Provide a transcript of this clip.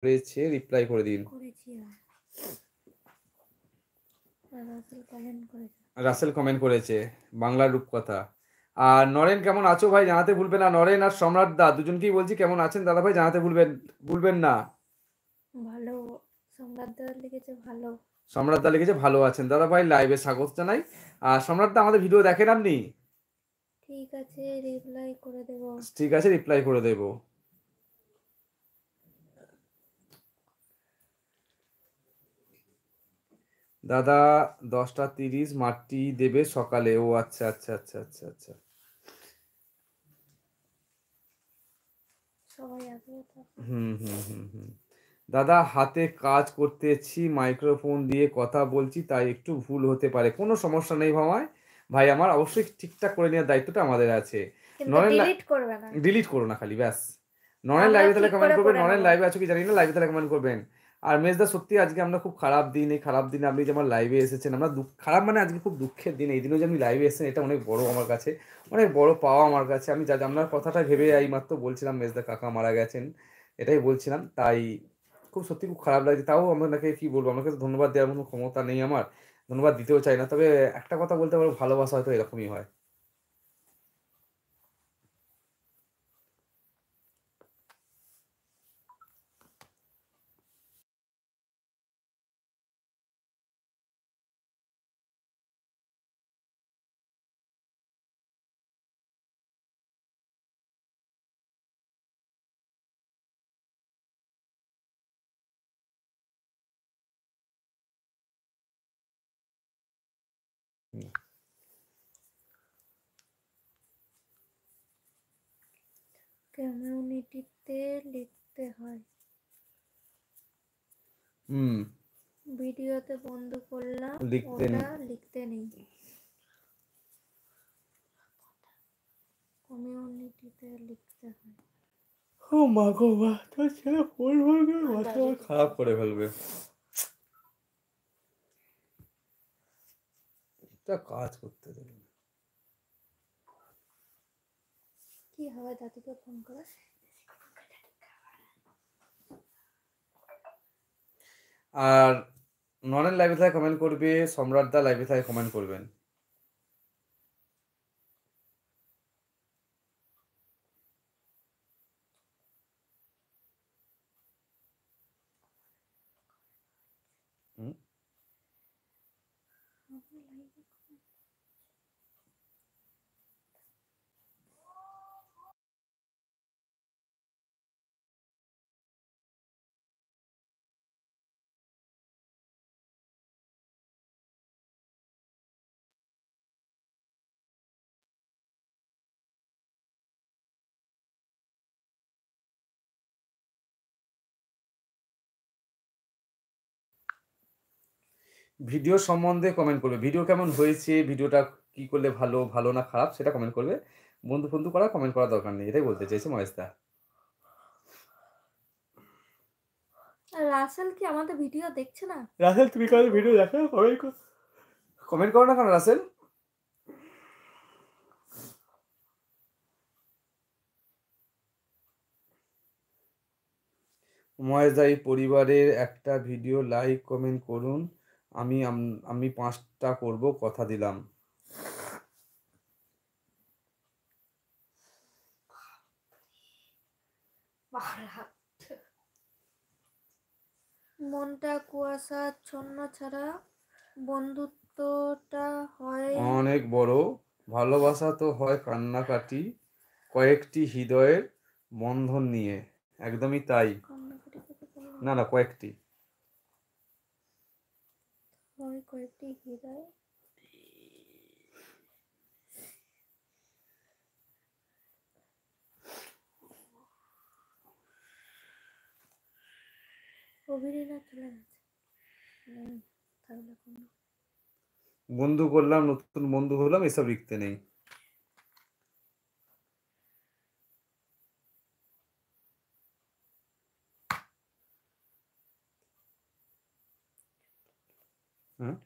করেছে, রিপ্লাই করে দিন। রাসেল কমেন্ট করেছে বাংলার রূপকথা। আর নরেন কেমন আছো ভাই জানাতে ভুলবেন না। নরেন আর সম্রাট দা দুজনকেই বলছি কেমন আছেন দাদা ভাই জানাতে ভুলবেন না। ভালো। সম্রাট দা লিখেছে ভালো। সম্রাট দা লিখেছে ভালো আছেন দাদা ভাই, লাইভে স্বাগত জানাই। আর সম্রাট দা আমাদের ভিডিও দেখেন আপনি? ঠিক আছে, রিপ্লাই করে দেব। ঠিক আছে, রিপ্লাই করে দেব। দাদা 10:30 মাটি দেবে সকালে। ও আচ্ছা আচ্ছা আচ্ছা আচ্ছা আচ্ছা। সবাই আসবে তো। দাদা হাতে কাজ করতেছি, মাইক্রোফোন দিয়ে কথা বলছি, তাই একটু ভুল হতে পারে। কোনো সমস্যা নেই ভাই। ভাই আমার অবশ্যই ঠিকঠাক করে নেওয়ার দায়িত্বটা আমাদের আছে। কিন্তু নরেন ডিলিট করবে না। ডিলিট করো না খালি ব্যাস। নরেন আমরা লাইভে তাহলে ঠিক কমেন্ট করে করবেন। করে নরেন নেব। লাইভে আছো কি জানি না, লাইভে তাহলে কমেন্ট করবেন। আর মেজদা সত্যি আজকে আমরা খুব খারাপ দিন, এই খারাপ দিনে আপনি যেমন লাইভে এসেছেন, আমরা খারাপ মানে আজকে খুব দুঃখের দিন। এই দিনও যে আপনি লাইভে এসেছেন এটা অনেক বড় আমার কাছে, অনেক বড় পাওয়া আমার কাছে। আমি যা আপনার কথাটা ভেবে এই মাত্র বলছিলাম মেজদা কাকা মারা গেছেন, এটাই বলছিলাম। তাই খুব সত্যি খুব খারাপ লাগছে। তাও আপনাকে কি বলবো, আমাকে তো ধন্যবাদ দেওয়ার কোনো ক্ষমতা নেই আমার, ধন্যবাদ দিতেও চাই না। তবে একটা কথা বলতে পারবো, ভালোবাসা হয়তো এরকমই হয়। কমিউনিটিতে লিখতে হয়। ভিডিওতে বন্ধ করলাম, ওটা লিখতে নেই। কমিউনিটিতে লিখতে হয়। ও মা গো মা, তোর ছেলে ফোন করবে, মাথা খারাপ করে ফেলবে। একটা কাজ করতে দেবে। কি হবে দাদুকে ফোন করে? আর নরেন লাইভে থাকে কমেন্ট করবে, সম্রাট দা লাইভে থাকে কমেন্ট করবেন। ভিডিও সম্বন্ধে কমেন্ট করবে, ভিডিও কেমন হয়েছে, ভিডিওটা কি করলে ভালো, ভালো না খারাপ সেটা কমেন্ট করবে। বন্ধু বন্ধু করা কমেন্ট করার দরকার নেই, এটাই বলতে চাইছে মহেশদা। আর রাসেল কি আমাদের ভিডিও দেখছে না? রাসেল তুমি কারো ভিডিও দেখো, কমেন্ট করো না কেন রাসেল? মহেশদা এই পরিবারের একটা ভিডিও লাইক কমেন্ট করুন, আমি 5টা করব, কথা দিলাম। মনটা কুয়াশাচ্ছন্ন ছাড়া বন্ধুত্বটা হয় অনেক বড়, ভালোবাসা তো হয় কান্নাকাটি, কয়েকটি হৃদয়ের বন্ধন নিয়ে। একদমই তাই। না না, কয়েকটি। কয়েকটি হৃদয়। অভিরিনা চলে গেছে, থাকলে কোনো বন্ধু করলাম, নতুন বন্ধু হলাম, এসব লিখতে নেই। হ্যাঁ